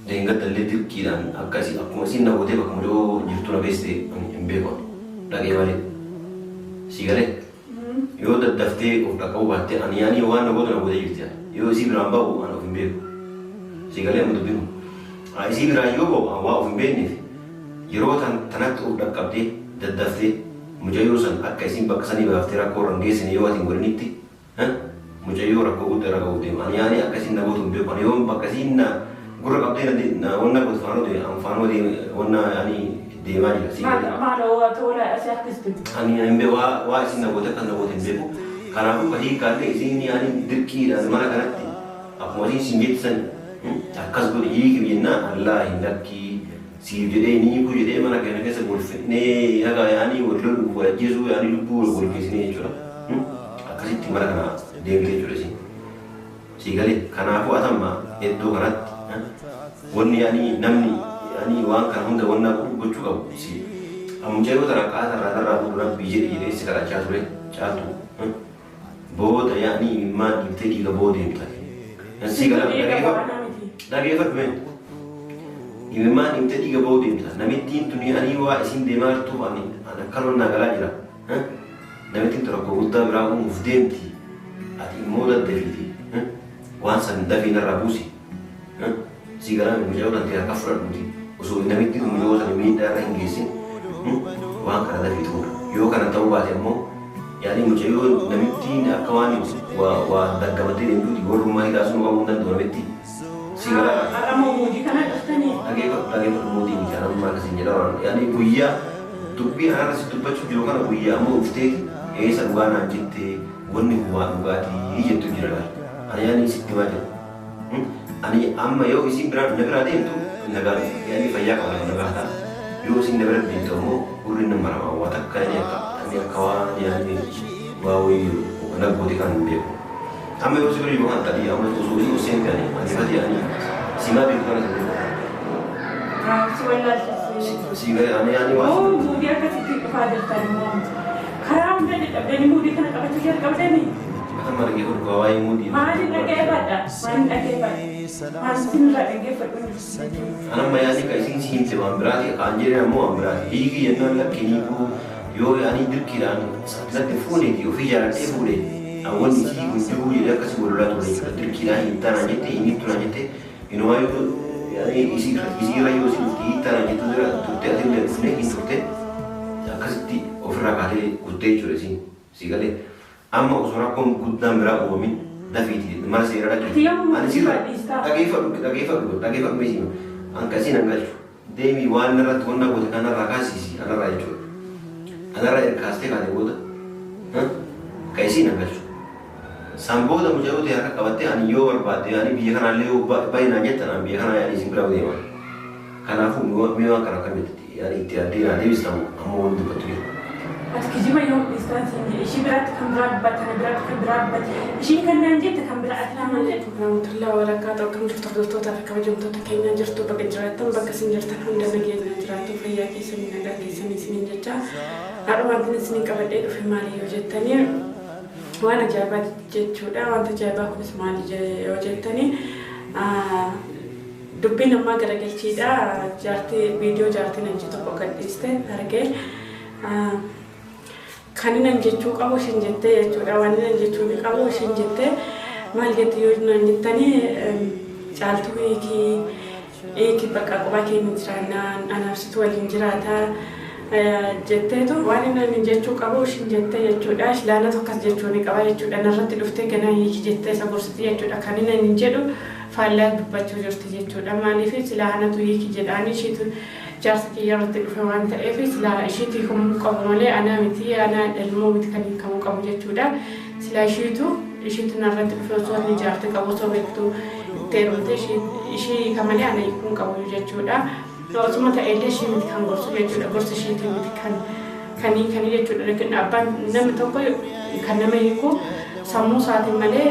Dengan terlihat kiran, akasi aku masih nak bote bak mudo jirtu na beste embeko. Lagi balik. Sigale. Yo dafte of takau batte aniani wan na bote na bote jirtu. Yo si beramba o anu embeko. Sigale amu tubimu. Si beranjo bo awa of embeni. Yero tanat of dakapte dafte mujayosan akasi baksani baftera korang gesi yo ating berniti. Mujayo rakau utara rakau tem. Aniani akasi na bote embeko. Yo bakasi na gurra kapten na onna ko fano de am fano de onna yani de mali si ma lo tola asakistim ani embe wa sinna bote kan bote embe kana ko kali kalle isini yani dirki da mana kanatti akmali singit san akas go yi ki binna allah indaki si jede ni ko jede mana kana kesa bol fitne yaga yani wodlo ko jesu yani lubu ko kisini chura akasi timara kana de gele chura si gale kana ko atamma eddo kanatti wani yani namni yani wan kan hunda wanna gochu ka si am jayo tara ka tara buran bije ide sikara chature chatu boda yani imma ibtedi ga bode imta sigara dage fa men imma ibtedi ga bode imta namitin tuni ani wa isin demar tu ani ana kalon na galajira namitin tara ko udda bra mufdemti ati moda deviti wan san davina rabusi sigara mujayo nanti akan kafir nanti usul dinamit itu mujayo sampai minta orang Inggris wang karena itu yo karena tahu bahasa mo yani mujayo namit ini akawan wa dagamati itu di rumah kita semua kamu dan namit sigara mau mudi karena astani lagi mudi karena rumah kesini orang yani buaya tupi anak situ pacu juga kan buaya mau ufte sarwana jitte wani buat bugati itu jira yani situ aja ani amma yo isi negara itu negara yani fayya kalau negara yo isi negara itu mo urin nomor watak kayaknya ani kawan yani bawi anak bodikan beo amma yo sebelum bukan tadi amma usuli usen kan ani tadi ani sima beo kan sima ani oh dia kasih kepada tadi karam dan mudi kan apa tujuan kamu tadi kamar gitu kawai mudi mari lagi pada anak mayani kaising sim se berarti kanjir mau berarti higi yang nak kini ku yo yani dirkiran saat telefon itu fijar telefon awal ni higi kunjung dia kasih bola tu ni dirkiran itu nanya te ini tu nanya te ino ayo yani isi rayu isi itu nanya tu dia tu te ada telefon itu te kasih ti ofra kali kutte cure sih sigale amma usura kon kuddam bra umin dafiti ma sira lagi ana sira tagifa mesima an kasina ngalchu demi wanra tonna bote kana rakasi ana raichu ana rai kaste kane boda kaisina ngalchu samboda mujawo te aka kabate ani yo barbade ani biya kana leo bayna jetana biya kana yani simbra udema kana fu miwa kana kameti yani tiadi ani bisam amon de patri أتكلم يوم إستانسي إشي برات كم برات أنا برات كم برات إشي كان نجيت كم برات لا ما جيت ورحمة الله وبركاته كم شفت فضلتوا تركوا جمتوا تكينا جرتوا بقجراتهم بقسم جرت الحمد لله جينا جراتوا فيا كيسني نجا كيسني سنين جتا أروح عندنا سنين قبل إيه في مالي وجتني وأنا جايبة جت شودا وأنت جايبة خلص مالي وجتني دبنا ما قرأت شيء جارتي فيديو جارتي نجيتوا بقعد إسته هرجع kanina jechu qabu shin jette jechuudha waan jechuun qabu shin jette maal jette yoo jettani caaltu eeki bakka qoba keenya jiraannaan anaafsitu waliin jiraata jetteetu waan inni jechuu qabu shin jette jechuudha ilaala tokkas jechuun qaba jechuudha narratti dhuftee ganaa hiiki jettee isa gorsiti jechuudha kanina inni jedhu faallaa dubbachuu jirti jechuudha maaliif silaanatu hiiki jedhaani ishiitu جالسة يارد الفوان تأفيس لا شيء تيكم قبولي أنا متي أنا الموت كان يكمل قبول جتودا سلا شيء نرد الفوزات نجارت قبول صوبتو تيروت شيء كمالي أنا يكون قبول جتودا لو ثم تأيل شيء متكان قرص جتودا قرص شيء متكان كاني جتودا لكن أبان نم توقي كان نم يكو سامو ساعة مالي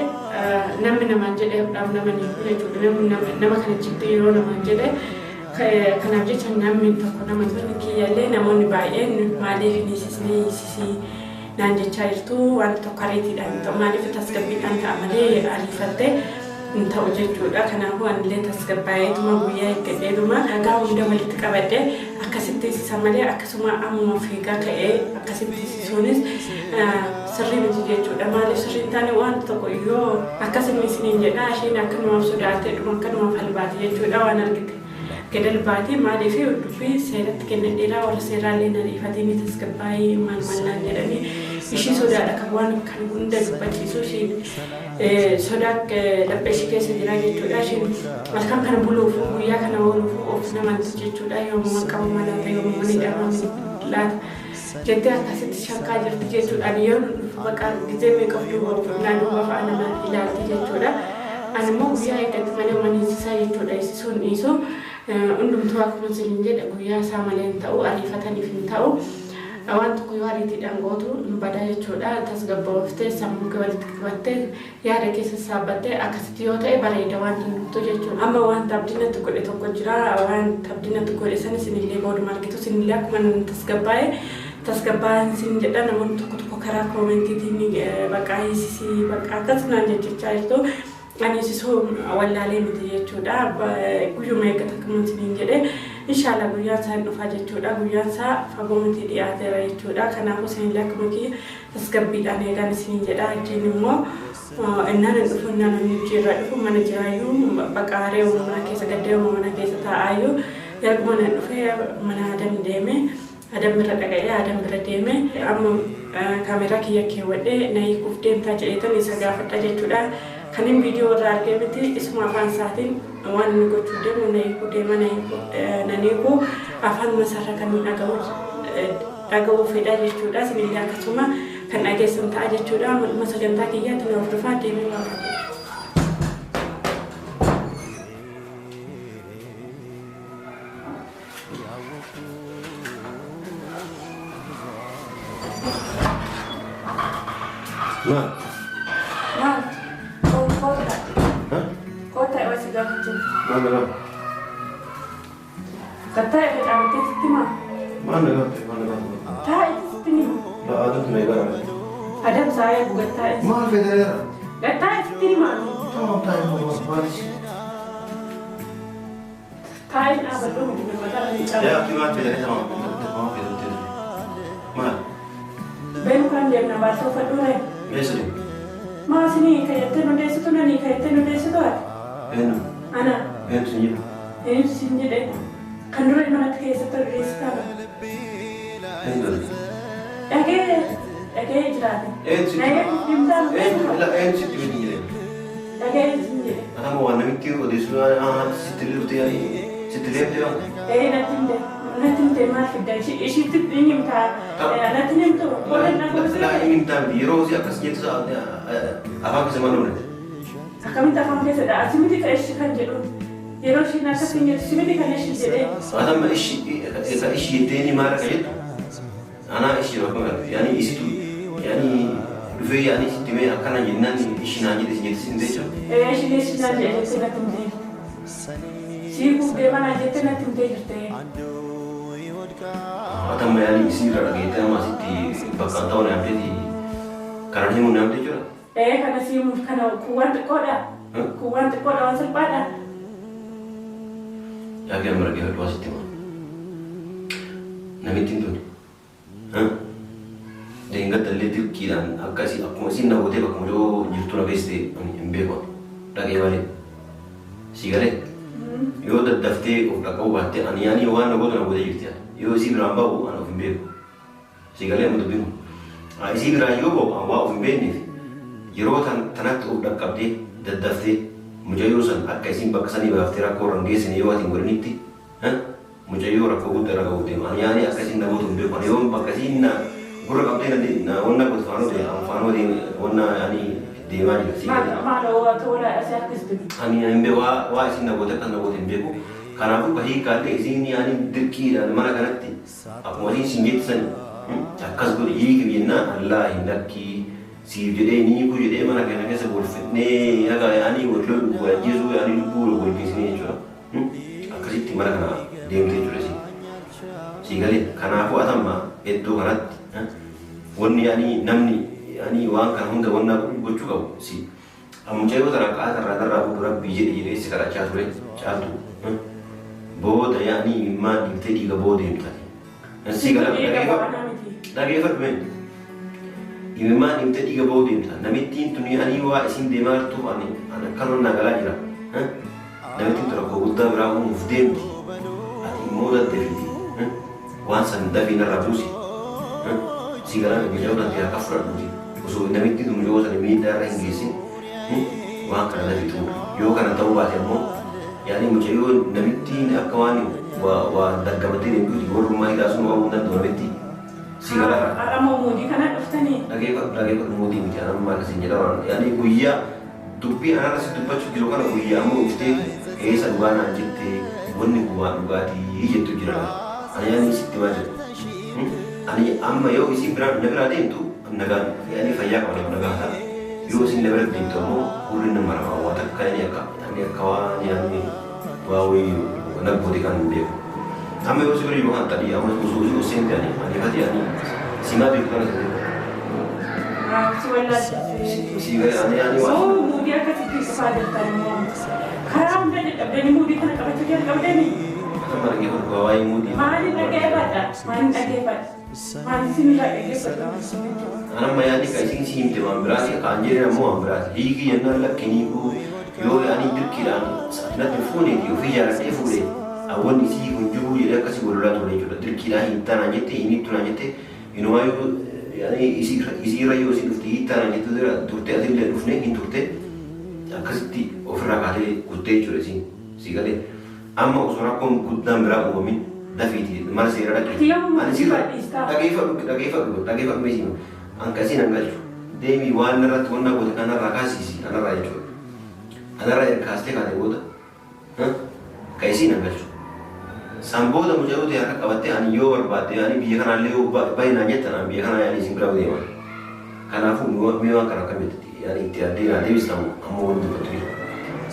نم نمانجة أب نمانيكو جتودا نم كان جبتيرو نمانجة kana jecha namni tokko nama kiyyalee namoonni baay'een maaliif nisisii naan jechaa jirtu waan tokko ariitiidhaan ta'u maaliif tasgabbiidhaan ta'a malee ariifattee انت وجدت أنا هو أن لا تسكبايت ما ويا كذا ما أجاهم ده ملت كبده أكسبت سامري أكسما أمو في كاكاء أكسبت سونس سري بتجيتو أما لسري تاني وان تقوليو أكسب مسنين جدا عشان أكمل مفسودات ما كانوا مفعل بعد يجوا ده وأنا لقيت كده البعدي ما لي فيه ودفي سيرت كنا إلى ولا سير علينا ريفتيني تسكباي ما الملان جراني إشي سودا كوان كان كندا بتشيسو شيء سودا لبشي كيس جراجي تودا شيء مالكم كان بلو فوق ويا كان بلو فوق أفنى ما تجي تودا يوم ما كم ما لا يوم ما ندرم لا جدي أكاسيت شاكا جرتي تودا اليوم بكار كذا ميكافلو نانو بفعنا ما إلى تجي تودا أنا مو ويا كتمنى ما نسيساي تودا يسون إيسو undum tuwa kuma sun je da guya samalen ta'u arifatani fin ta'u awantu ku yari ti dangotu bada ya choda tasgabba wafte samu ke walit kwatte ya da ke sabate akastiyota e bare da wantu to je choda amma wan tabdina to kode to ko jira wan tabdina to kode san sinille bod marketo sinilla kuma tasgabba sin je da namon to kara komenti dini baka isi baka kasna je chaito أنا سيسوم ولا لي مدري تودا بقول ما يكتك منتين جده إن شاء الله بيان سا نفاجأ تودا بيان سا فقومتي دي أثر تودا كنا حسين لك مكي تسكبي أنا كان سنين جدا جينمو إننا نفهمنا نجيرا نفهم نجيرا يوم بكاري ومنا كيس قدي ومنا كيس تاعيو يرجعون نفهم منا هذا مديمه هذا مرة هذا مرة ديمه أم كاميرا كي ودي ناي كفتم تاجيتن يسقى فتاجي تودا كان فيديو راركي بتي اسمه أفان ساعتين وان نقول تودم ونايكو ديما نانيكو أفان مسارة كان أجاو في داري تودا سنيلا كسوما كان أجي سمتا أجي تودا مسجن تاكيا تنورفا ديمي Mana? Kata yang kita ambil setiap Mana? Tak itu setiap. Tak ada tu mereka. Ada saya buat tak. Mana federal? Tak setiap. Tahu mana? Tak apa tu mungkin Ya, cuma federal sama federal. Mana? Bukan dia nak baca federal. Mesri. Masih ni kayak tu nanti situ nanti kayak tu nanti situ. Enu. Anak. Enu sini. Enu sini deh. Kan dulu mana kayak situ register. Enu. Agak jelas. Enu sini. Enu sini begini. Agak sini. Ada mau warna mikir, ada suara setelah tu ya, setelah tu. nanti masih dari isi itu ini minta nanti itu boleh nak bersih. Nah ini minta biro sih atasnya itu soalnya apa bisa mana? Kami tak faham dia sedar. Sini kita isi kan jeru. Jeru sih nak sini sini kan isi jadi. Ada mah isi itu ini marah kayak. Anak isi apa kan? Yani isi tu, yani dua yani isi tu yang akan nanya isi nanya di sini deh. Isi nanya jadi tidak tinggi. Siapa dia mana jadi tidak tinggi jadi. Atau mah yani isi rada kita masih di bakal tahu nanti di karena ini mau nanti juga. Karena sih karena kuat koda hasil pada. Ya kita mereka dua sih mah. Namitin tu. Dengan terlihat kiran, agak aku masih nak buat apa kamu justru nak besti, ambil kau. Lagi balik. Sigaret. Yo dah daftar, orang kau buat, ani orang nak buat justru. Yo si beramba bu, anak ambil. Sigaret mudah bingung. Si beramba yo bu, awak ambil ni. Jero tanah tu dah kapde, dah daftar. Mujahirusan, agak simpang kesani daftar aku orang dia sini yo tinggal niti. Mujahiru aku buat orang kau tu. Ani agak simpang nak buat ambil. Yo agak simpang guru kapten nanti, na orang nak fano deh, orang ani dewan juga sih. Mana orang tu orang asal kesini. Ani ambil wah sih nak buat ambil ko. Karena aku bahi kali sini ani dirki dan mana kan nanti. Aku masih singgit sen. Akas guru ini kebina Allah indaki si jadi ini ku jadi mana kan kita sebut fitne ya kan ani worlo buat Yesus ani lupa buat kisini juga. Akas itu mana kan dia mesti juga sih. Sehingga karena aku atam mah itu kan wani yani namni yani wan kan hunda wanna gochu si Amujayoo sana qaatarraa darraa fuuldura biyya dhiireessi kadhachaa ture caaltu booda yaa'anii imimmaan dhiibtee dhiiga booda himtati. Si gara dhageeffadhu mee imimmaan dhiibtee dhiiga booda himta namittiin tuni ani waa isin deemaa jirtuuf ani akkanuma nagalaa jira. Namittiin tura koo guddaa biraa uumuuf deemti ati immoo daddeefiti waan san dafii narraa buusi. Si gara mucayyoo tanti harka fudhadhuuti osoo namittiin tun yoo sana miidhaa irra hin geessin waan kana dafitu yoo kana ta'uu baate ammoo yaani mucayyoo namittiin akka waan waa dargamatee deemtuuti warrummaa hidhaa sun waan hundaan dumametti si gara Aramoo muudii kana dhuftanii dhageeffadhu mootii miti anammaa akkasiin jedha yaani guyyaa dubbii anarra si dubbachuu jiru kana guyyaa ammoo dhuftee eessa dhugaa naan jettee wanni gumaa dhugaatii jettu jira ani yaani sitti maa jedhu ani amma yoo isin biraa na biraa deemtu nagaan yaani fayyaa qaba nagaa ta'a yoo isin na bira deemtu ammoo hurri nama ramaa waa takka yaani akka waan yaani waa wayii naggooti kan hin beeku amma yoo si bira jiru kan tadii amma osoo seente ani fati ani simaa beeku kana ta'e si wallaa si ani waa muudii akkasitti dhufaa jirtan immoo karaa hunda dadhabdanii muudii kana qabachuu jalqabdanii amma dhageeffadhu waa'ee muudii maaliin dhageeffadha maaliin dhageeffadha maaliin sinirraa dhageeffadha anamma yaani ka isin siimte waan biraati kaan jedhen ammoo waan biraati hiiki jennaan lakkiniiku yoo yaani dirqiidhaan natti fuuneeti ofii jaalatee fuudhe awwan isii kun jiru jedhee akkasii gololaa ture jechuudha dirqiidhaan hiittanaan jette himiittunaan jette inumaa yoo yaani isiirra yoo isin dhufte hiittanaan jette turte atillee dhufne hin turte akkasitti ofirraa kaatee kuttee jechuudha isin si galee amma osoo rakkoon guddaan biraa uumamin dafiiti mana seera dhaqe ani sirra dhageeffadhu meesii angkasiin anggalchu deemii waan irratti wanna goote kanarraa kaasiisi kanarraa jechuudha kanarraa ergaastee kaate booda ka isiin anggalchu san booda mucayyoo ta'e harka qabattee ani yoo barbaadde ani biyya kanaallee yoo baay'inaan jettan ani biyya kanaa yaani isin biraa deeman kanaafuu mee waan kana akkamitti yaani itti addee naa deebistamu ammoo wanti dubbattu jira.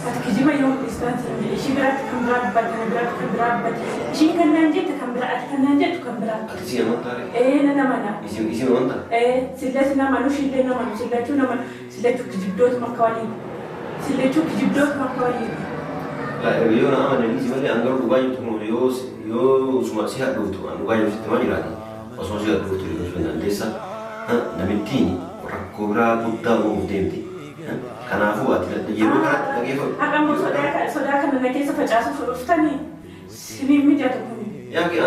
Ati kijiba yoo istaansi ishii biraatti kan biraa dubbata kan biraatti kan biraa dubbata ishiin kan naan jette kan biraa ati kan naan jettu kan biraa. Ati si amantaa ree? Nana mana. Isin amantaa? Sillees namanu shillee namanu sillachuu namanu sillachuu kijibdootu makka waliin sillachuu kijibdootu makka waliin. Yoo na amananii si malee angaru dhugaa jirtu kun yoo suma si hadhuuftu an dhugaa jirtu sitti maa jiraati osoo si hadhuuftu yoo sun dandeessa namittiin rakkoo biraa guddaa uumuuf deemti. Kanaafuu ati yeroo kanatti dhageeffatu. Haqammoo sodaa kana na keessa facaasuuf dhuftanii siniin mijatu kuni. Yaaki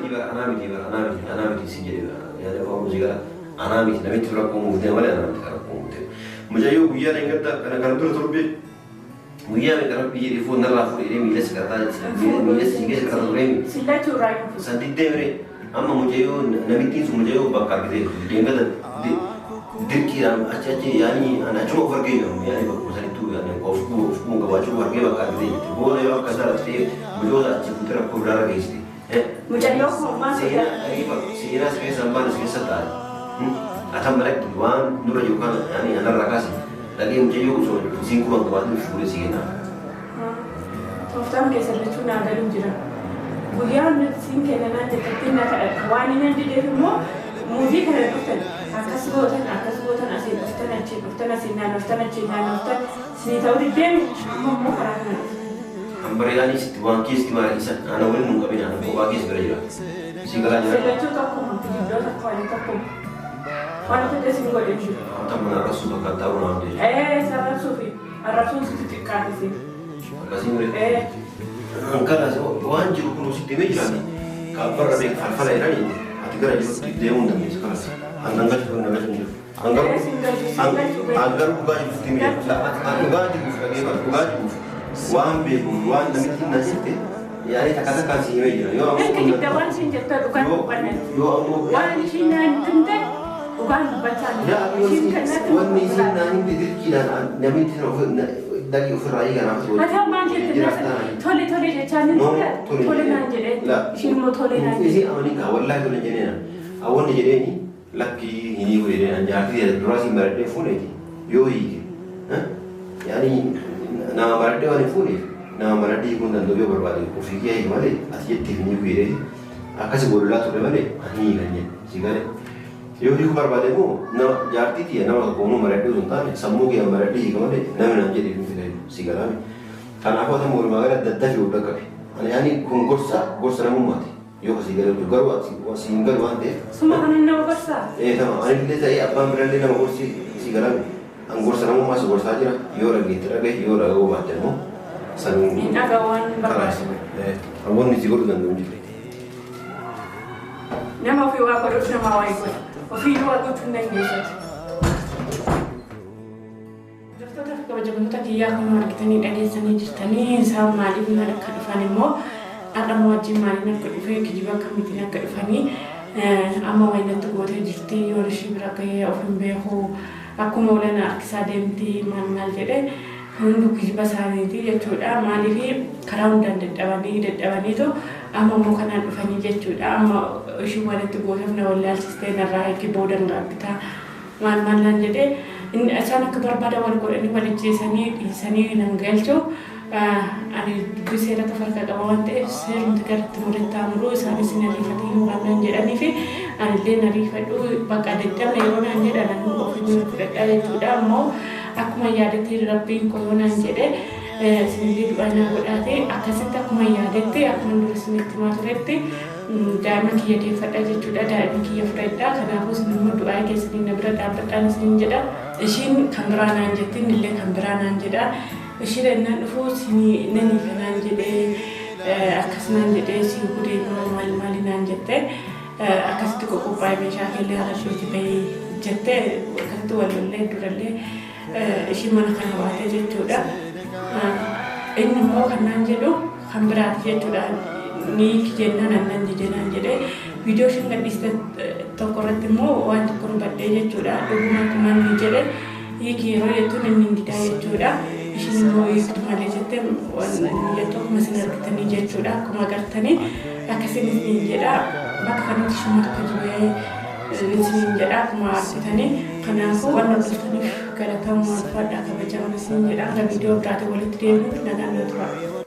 anaa miti si jedhe yaada koo muuziqaa anaa miti namitti rakkoo uumuuf deema malee anaa miti rakkoo uumuuf deema. Mucayyoo guyyaa dheengata kana dura torbee guyyaa meeqa biyya dhifuu narraa fuudhee miila si qarxaa miila si keessa qarxaa turee sillachuu irraa hin fuudhu. Sandiddee miree amma mucayyoo namittiin sun mucayyoo bakka argitee dheengata dirqiidhaan achi yaani achuma of argee jiru yaani bakka sanittuu yaani of gabaachuu argee bakka argitee jirti booda yoo akka sarattee mucayyoota achi fuutee rakkoo biraarra geessite. Mucayyoo homaa seenaa si keessa hambaan si keessa taa'e atan malatti waan dura jiru kana yaani anarraa kaase dhagee mucayyoo osoo isiin kuban qabaatu fuudhee si kenna. Tooftaan keessa lachuu naa galuu jira. Guyyaa siin kennanaa jettattiin na kadhata waan inni jedheef immoo muuzii kana dhuftan akkas gootan asiin dhuftan achiin dhuftan asiin naannoftan achiin naannoftan sinii ta'uu diddeemi amma immoo karaa kana dhufu. Hambareedaanis waan keessi maal isa ana waliin nu qabin ana kophaa keessa bira jira. Si galaa jira. Sillachuu tokkuma giddoo tokko waliin tokkuma. Waan akka isin godhe jiru. Amma arrabsuu bakka ta'uu naa hundee. Sarrabsuu fi arrabsuun sitti xiqqaate. Akkasii miree. Kanas waan jiru kun sitti himee jiraate kaabbarra beek falfala jedhanii ati gara jirutti deemuu hin dandeessu kanas hangan galchu hin jiru. Hangar dhugaa jirutti himee dhugaa jiruuf dhageeffatu dhugaa jiruuf waan beeku waan namitti hin nasitte yaani takka takkaan si himee jira yoo ammoo Hidda waan isin jettu dhugaan dubbanne. yoo ammoo Waan ishiin naan himte dhugaan dubbachaa wanni isin naan himte dirqiidhaan namitti dagi ofirraa eeganaaf ta'u. Ati ammaan jette tole jechaa ni tole naan jedhee ishiin immoo tole naan jedhee. Isin amanii kaa wallaahi tole jedheena awwanni jedheeni lakkii hinii godhedheena nyaatee duraa siin baradhee fuuneeti yoo hiike yaani nama baradhee waan hin fuuneef nama baradhee hiikuu hin danda'u yoo barbaade ofii kee hiike malee ati jetteef hinii godhee akkasi gololaa ture malee ani hiikan jedhe si galee Yoo hiiku barbaade immoo nama jaartii tiyya nama tokko maradhuu sun taane sammuu kee maradhii hiika malee namni naan jedhee hin filamu si galaame. Kanaafuu ati walumaa gala daddafii hodha qabe. Ani kun gorsa namummaati. Yoo kasii galee garuu si hin galu waan ta'eef. Suma kan nama gorsaa? Tama ani illee ta'ee abbaan birallee nama gorsi si galaame. An gorsa namummaa si gorsaa jira yoo dhageetti dhagaye yoo dhaga'uu baatte immoo sanuu. Hin dhagaa waan barbaadu. Hawaasni si godhu danda'u hin jiru. Nama ofii waa godhuuf nama waa godhu. Ofii waa gochuu hin dandeessatu. Hordoftoota fi kabajamtoota kiyyaa kun argitanii dhageessanii jirtanii isaan maaliif maal akka dhufan immoo haadhama wajjin maaliin akka dhufee kijiba akkamiitiin akka dhufanii amma waynatti gootee jirti yoo ishii bira gahee of hin beeku akkuma olan harkisaa deemti maal jedhee hundi kijiba isaaniiti jechuudha. Maaliif karaa hundaan dadhabaniitu amma immoo kanaan dhufanii jechuudha. Amma ishii walitti gooteef na wallaalchistee narraa eegi boodan gaabbitaa maal jedhee isaan akka barbaada wal godhanii walijeessanii dhiisanii nan galchu. Ani seera tafarka qaba waan ta'eef seerumti garatti mudatti amuluu isaanis na riifatii waan jedhanii fi anillee na riifadhu bakka dadhabna yeroo naan jedhan ofii fudhadhaa jechuudha. Ammoo akkuma yaadatte rabbiin koo naan jedhe sinillee du'aa godhaate akkasitti akkuma yaadatte akkuma dura isinitti himaa turetti daa'ima kiyya deeffadha jechuudha. Daa'ima kiyya fudhadhaa kanaafuu sinimmoo du'aa keessanii na bira dhaabbadhaan isiniin jedha. Ishiin kan biraa naan jettiin illee kan biraa naan jedha. Ishii dannaan dhufuu sinii nani kanaan jedhee akkasumaan jedhee si gudee maali naan jettee akkasitti qophaa'ee meeshaa keellee harashuuti bahee jettee akkasitti walollee durallee ishii mana kana baatee jechuudha. Inni immoo kan naan jedhu kan biraati jechuudha. Ni jennaan annan jennaan jedhee viidiyoo ishiin gadhiiste tokko irratti immoo waan tokko nu badhee jechuudha. Dhugumaan kumaan ni jedhee hiiki yeroo jettuun inni didaa jechuudha. Ishiin immoo hiiktu malee jettee jettu akkuma isin argitanii jechuudha. Akkuma agartanii akkasiin isin jedha bakka kanatti ishuma tokko jibee isin jedha akkuma argitanii. Kanaafuu waan hordofaniif galatamu ulfaadhaa kabajaman isin jedha. Gara viidiyoo biraatti walitti deebi'uuf nagaan tura.